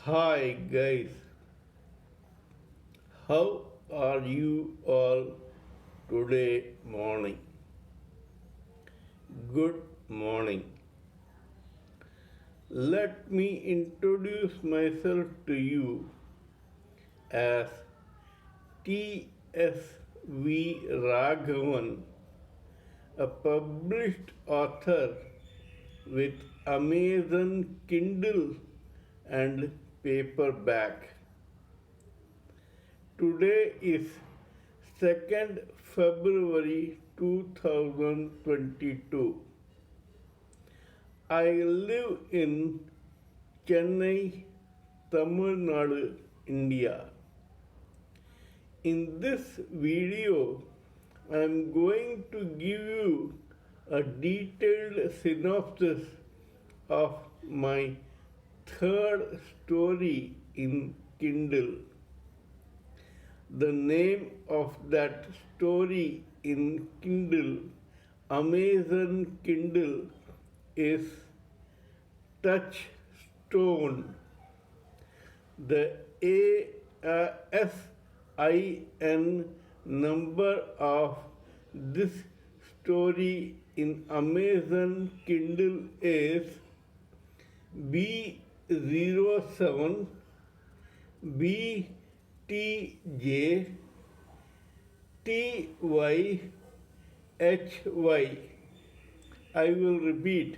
Hi guys, how are you all today morning? Good morning. Let me introduce myself to you as T.S.V. Raghavan, a published author with Amazon Kindle and paperback. Today is 2nd February 2022. I live in Chennai, Tamil Nadu, India. In this video, I am going to give you a detailed synopsis of my third story in Kindle. The name of that story in Kindle, Amazon Kindle, is Touchstone. The ASIN number of this story in Amazon Kindle is B07BTJTYHY. I will repeat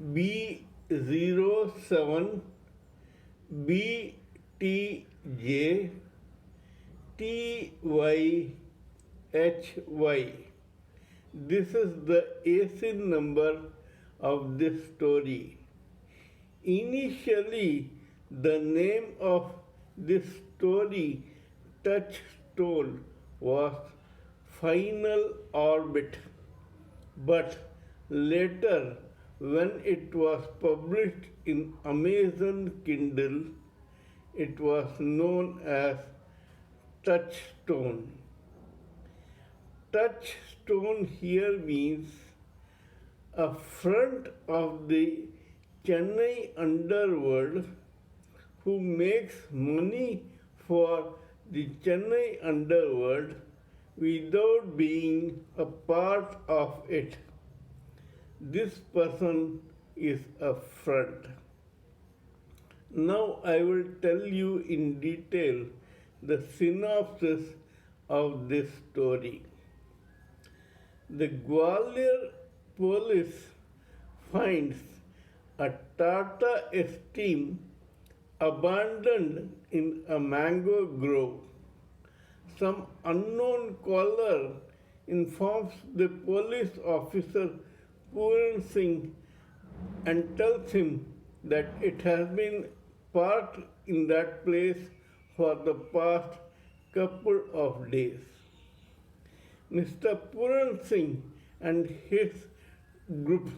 B07BTJTYHY. This is the ASIN number of this story. Initially, the name of this story, Touchstone, was Final Orbit, but later, when it was published in Amazon Kindle, it was known as Touchstone. Touchstone here means a front of the Chennai underworld who makes money for the Chennai underworld without being a part of it. This person is a front. Now I will tell you in detail the synopsis of this story. The Gwalior police finds a Tata Esteem abandoned in a mango grove. Some unknown caller informs the police officer Puran Singh and tells him that it has been parked in that place for the past couple of days. Mr. Puran Singh and his group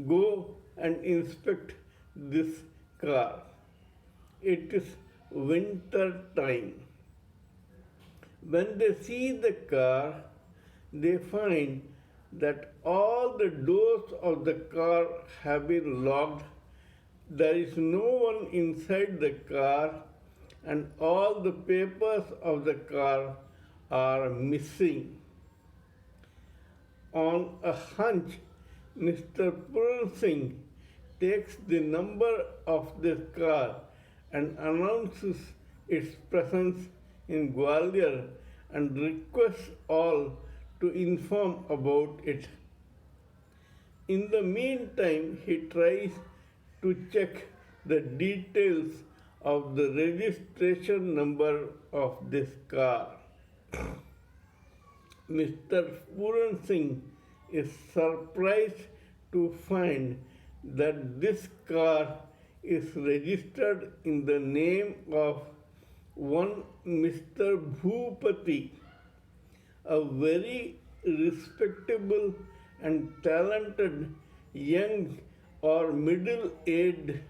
go and inspect this car. It is winter time. When they see the car, they find that all the doors of the car have been locked. There is no one inside the car, and all the papers of the car are missing. On a hunch, Mr. Puran Singh takes the number of this car and announces its presence in Gwalior and requests all to inform about it. In the meantime, he tries to check the details of the registration number of this car. Mr. Puran Singh is surprised to find that this car is registered in the name of one Mr. Bhupati, a very respectable and talented young or middle-aged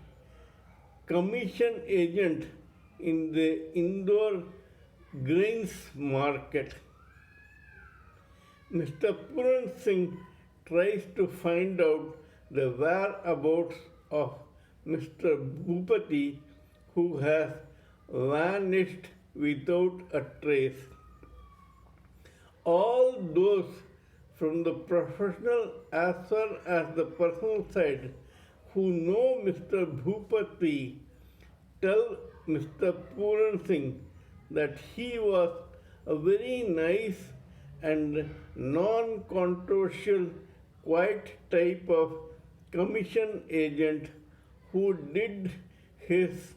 commission agent in the Indore grains market. Mr. Puran Singh tries to find out the whereabouts of Mr. Bhupati, who has vanished without a trace. All those from the professional as well as the personal side who know Mr. Bhupati tell Mr. Puran Singh that he was a very nice and non controversial, quiet type of commission agent who did his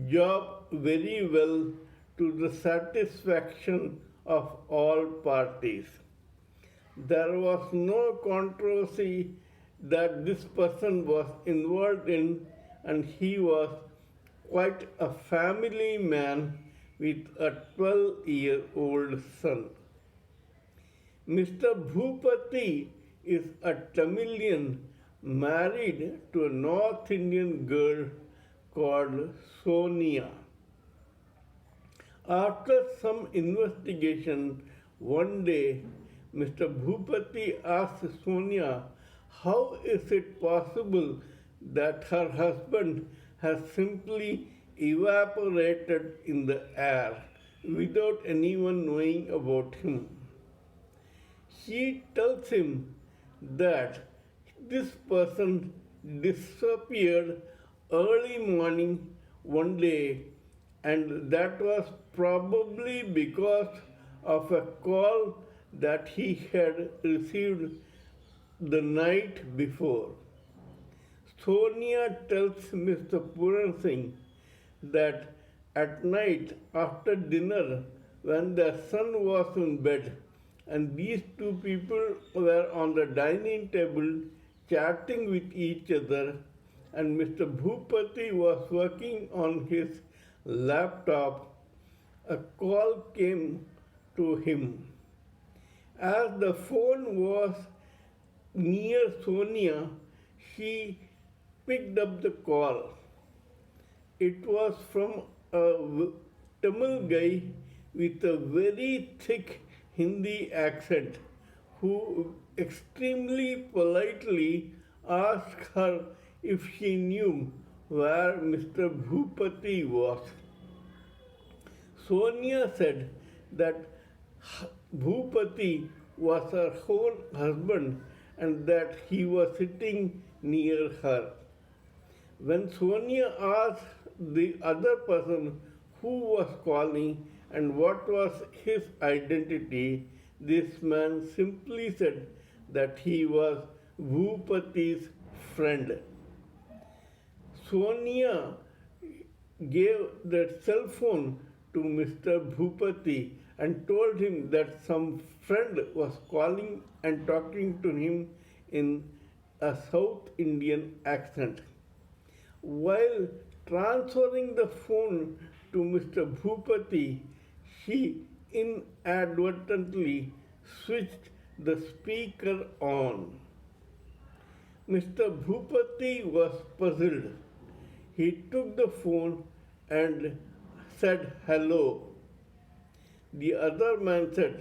job very well to the satisfaction of all parties. There was no controversy that this person was involved in, and he was quite a family man with a 12-year-old son. Mr. Bhupati is a Tamilian married to a North Indian girl called Sonia. After some investigation, one day Mr. Bhupati asked Sonia, how is it possible that her husband has simply evaporated in the air without anyone knowing about him? He tells him that this person disappeared early morning one day, and that was probably because of a call that he had received the night before. Sonia tells Mr. Puran Singh that at night after dinner, when their son was in bed and these two people were on the dining table chatting with each other, and Mr. Bhupati was working on his laptop, a call came to him. As the phone was near Sonia, she picked up the call. It was from a Tamil guy with a very thick Hindi accent who extremely politely asked her if she knew where Mr. Bhupati was. Sonia said that Bhupati was her own husband and that he was sitting near her. When Sonia asked the other person who was calling and what was his identity, this man simply said that he was Bhupati's friend. Sonia gave that cell phone to Mr. Bhupati and told him that some friend was calling and talking to him in a South Indian accent. While transferring the phone to Mr. Bhupati, she inadvertently switched the speaker on. Mr. Bhupati was puzzled. He took the phone and said hello. The other man said,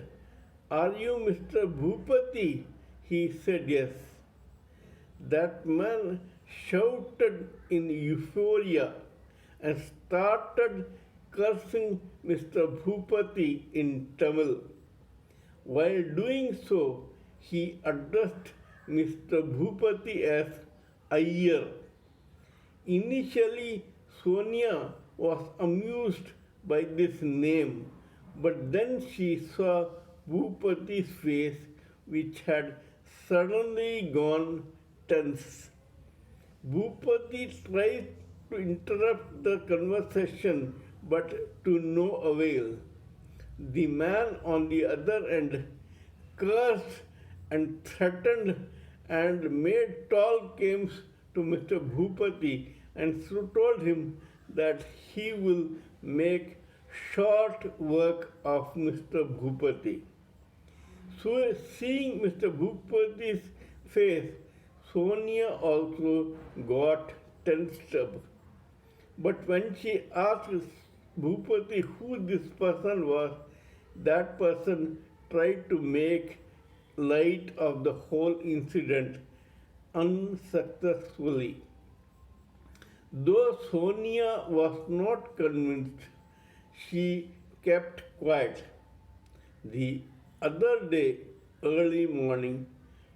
"Are you Mr. Bhupati?" He said yes. That man shouted in euphoria and started cursing Mr. Bhupati in Tamil. While doing so, he addressed Mr. Bhupati as Iyer. Initially, Sonia was amused by this name, but then she saw Bhupati's face, which had suddenly gone tense. Bhupati tried to interrupt the conversation, but to no avail. The man on the other end cursed and threatened and made tall claims to Mr. Bhupati and so told him that he will make short work of Mr. Bhupati. So, seeing Mr. Bhupati's face, Sonia also got tensed up. But when she asked Bhupati who this person was, that person tried to make light of the whole incident unsuccessfully. Though Sonia was not convinced, she kept quiet. The other day, early morning,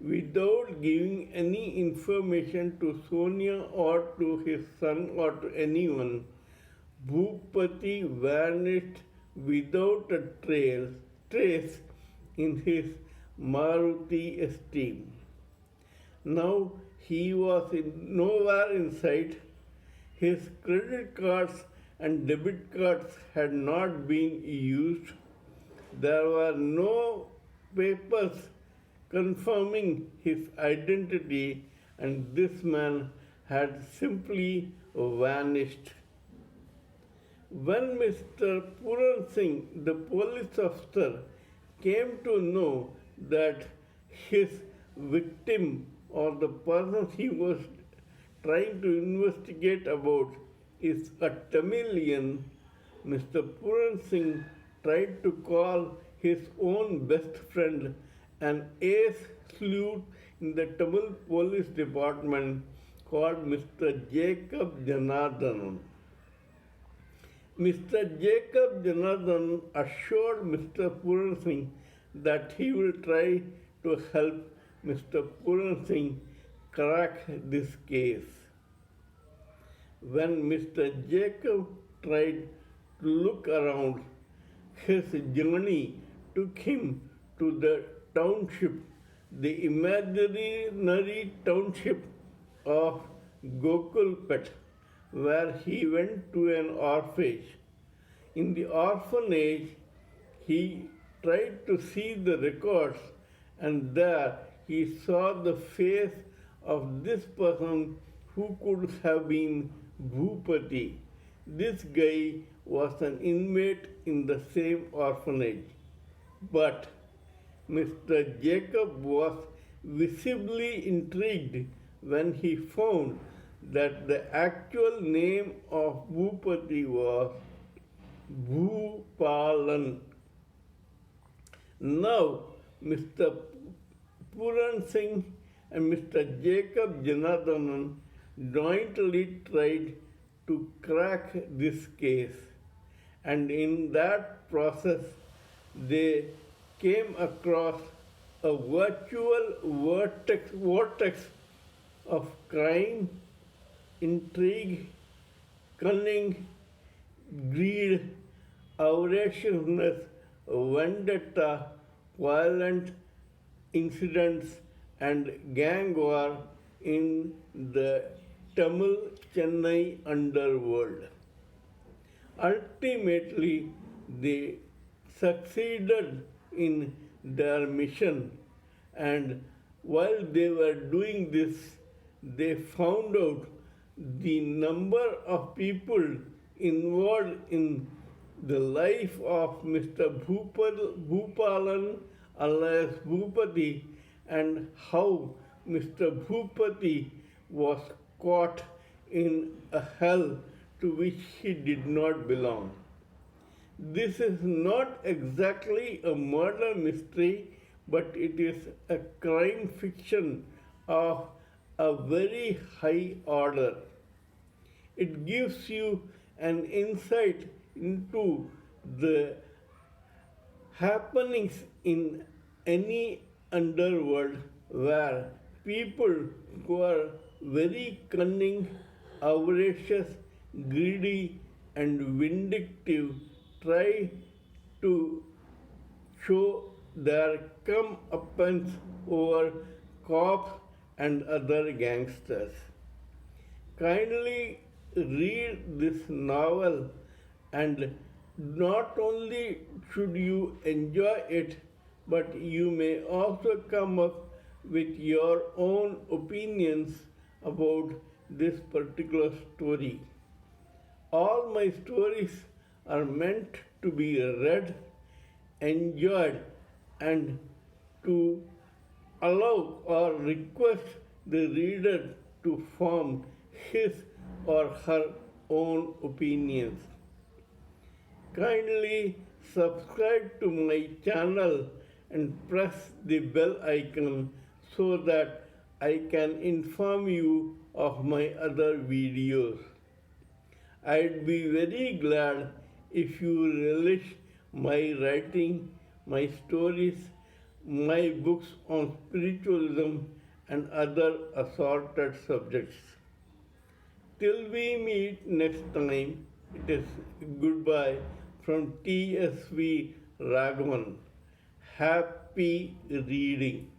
without giving any information to Sonia or to his son or to anyone, Bhupati vanished without a trace in his Maruti esteem. Now he was nowhere in sight. His credit cards and debit cards had not been used. There were no papers confirming his identity, and this man had simply vanished. When Mr. Puran Singh, the police officer, came to know that his victim or the person he was trying to investigate about is a Tamilian, Mr. Puran Singh tried to call his own best friend, an ace sleuth in the Tamil police department called Mr. Jacob Janardhanan. Mr. Jacob Janardhan assured Mr. Puran Singh that he will try to help Mr. Puran Singh crack this case. When Mr. Jacob tried to look around, his journey took him to the township, the imaginary township of Gokulpet, where he went to an orphanage. In the orphanage, he tried to see the records, and there he saw the face of this person who could have been Bhupati. This guy was an inmate in the same orphanage. But Mr. Jacob was visibly intrigued when he found that the actual name of Bhupati was Bhupalan. Now, Mr. Puran Singh and Mr. Jacob Janardhanan jointly tried to crack this case, and in that process, they came across a virtual vortex of crime, intrigue, cunning, greed, outrageousness, vendetta, violent incidents, and gang war in the Tamil Chennai underworld. Ultimately, they succeeded in their mission, and while they were doing this, they found out the number of people involved in the life of Mr. Bhupalan alias Bhupati, and how Mr. Bhupati was caught in a hell to which he did not belong. This is not exactly a murder mystery, but it is a crime fiction of a very high order. It gives you an insight into the happenings in any underworld where people who are very cunning, outrageous, greedy, and vindictive try to show their comeuppance over cops and other gangsters. Kindly read this novel, and not only should you enjoy it, but you may also come up with your own opinions about this particular story. All my stories are meant to be read, enjoyed, and to allow or request the reader to form his or her own opinions. Kindly subscribe to my channel and press the bell icon so that I can inform you of my other videos. I'd be very glad if you relish my writing, my stories, my books on spiritualism and other assorted subjects. Till we meet next time, it is goodbye from TSV Raghavan. Happy reading.